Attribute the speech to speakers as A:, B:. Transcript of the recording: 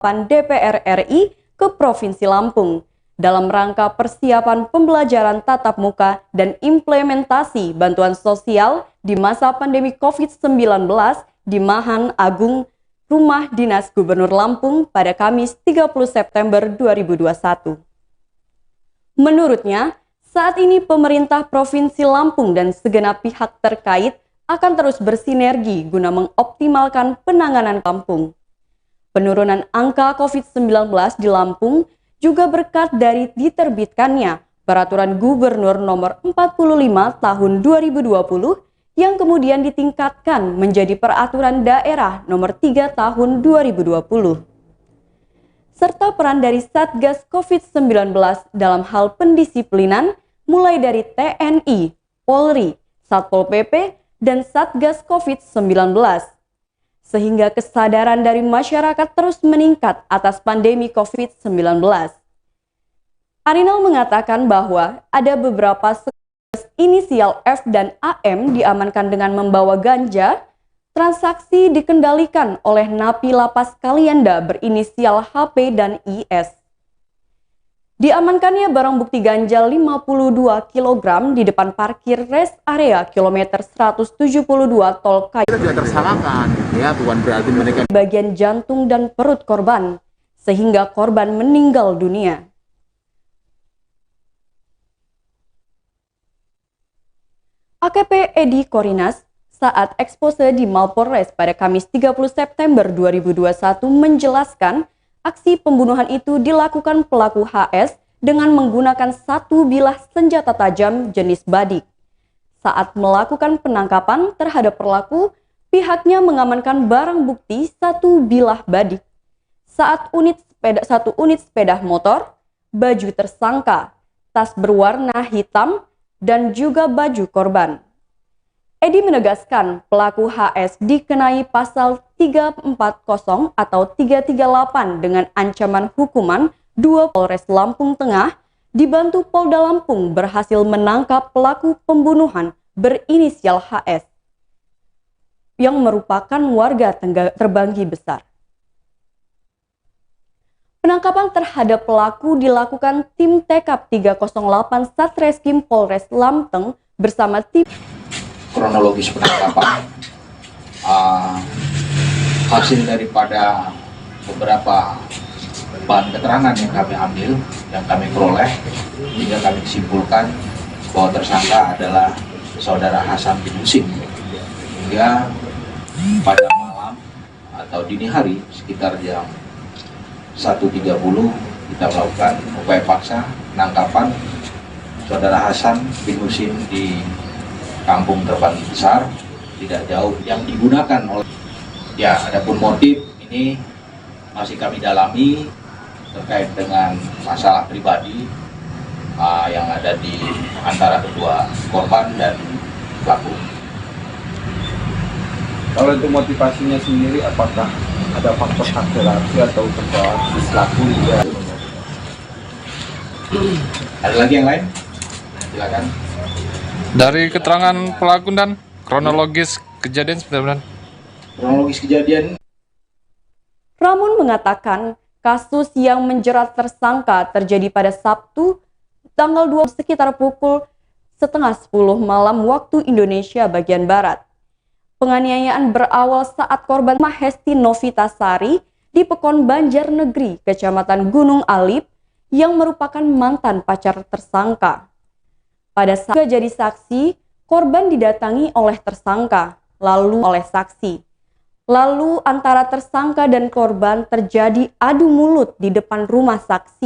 A: DPR RI ke Provinsi Lampung dalam rangka persiapan pembelajaran tatap muka dan implementasi bantuan sosial di masa pandemi COVID-19 di Mahan Agung, Rumah Dinas Gubernur Lampung pada Kamis 30 September 2021. Menurutnya, saat ini pemerintah Provinsi Lampung dan segenap pihak terkait akan terus bersinergi guna mengoptimalkan penanganan Lampung. Penurunan angka COVID-19 di Lampung juga berkat dari diterbitkannya Peraturan Gubernur Nomor 45 Tahun 2020 yang kemudian ditingkatkan menjadi Peraturan Daerah Nomor 3 Tahun 2020. Serta peran dari Satgas COVID-19 dalam hal pendisiplinan mulai dari TNI, Polri, Satpol PP, dan Satgas COVID-19. Sehingga kesadaran dari masyarakat terus meningkat atas pandemi COVID-19. Arinal mengatakan bahwa ada beberapa inisial F dan AM diamankan dengan membawa ganja. Transaksi dikendalikan oleh napi lapas Kalianda berinisial HP dan IS. Diamankannya barang bukti ganja 52 kg di depan parkir rest area kilometer 172 Tol Kayu.
B: Kita tidak tersangkakan, ya bukan berarti mereka
A: bagian jantung dan perut korban, sehingga korban meninggal dunia. AKP Edi Korinas saat expose di Mapolres pada Kamis 30 September 2021 menjelaskan aksi pembunuhan itu dilakukan pelaku HS dengan menggunakan satu bilah senjata tajam jenis badik. Saat melakukan penangkapan terhadap pelaku, pihaknya mengamankan barang bukti satu bilah badik, satu unit sepeda motor, baju tersangka, tas berwarna hitam, dan juga baju korban. Edi menegaskan pelaku HS dikenai pasal 340 atau 338 dengan ancaman hukuman 2 Polres Lampung Tengah dibantu Polda Lampung berhasil menangkap pelaku pembunuhan berinisial HS yang merupakan warga Terbanggi Besar. Penangkapan terhadap pelaku dilakukan tim TKP 308 Satreskrim Polres Lampung bersama tim
B: kronologis penangkapan, hasil daripada beberapa bahan keterangan yang kami ambil, yang kami peroleh, hingga kami simpulkan bahwa tersangka adalah saudara Hasan bin Husin. Hingga pada malam atau dini hari sekitar jam 1.30 kita melakukan upaya paksa penangkapan saudara Hasan bin Husin di Kampung Terbanggi Besar, tidak jauh yang digunakan oleh. Ya, adapun motif ini masih kami dalami terkait dengan masalah pribadi yang ada di antara kedua korban dan pelaku.
C: Kalau untuk motivasinya sendiri, apakah ada faktor akselerasi atau terbawa pelaku juga?
B: Ada lagi yang lain? Silakan.
D: Dari keterangan pelaku dan kronologis kejadian sebenarnya.
B: Kronologis kejadian.
A: Ramun mengatakan kasus yang menjerat tersangka terjadi pada Sabtu tanggal 2 sekitar pukul 9:30 malam waktu Indonesia bagian Barat. Penganiayaan berawal saat korban Mahesti Novitasari di Pekon Banjarnegeri, Kecamatan Gunung Alip, yang merupakan mantan pacar tersangka. Pada saat jadi saksi, korban didatangi oleh tersangka, lalu oleh saksi. Lalu antara tersangka dan korban terjadi adu mulut di depan rumah saksi.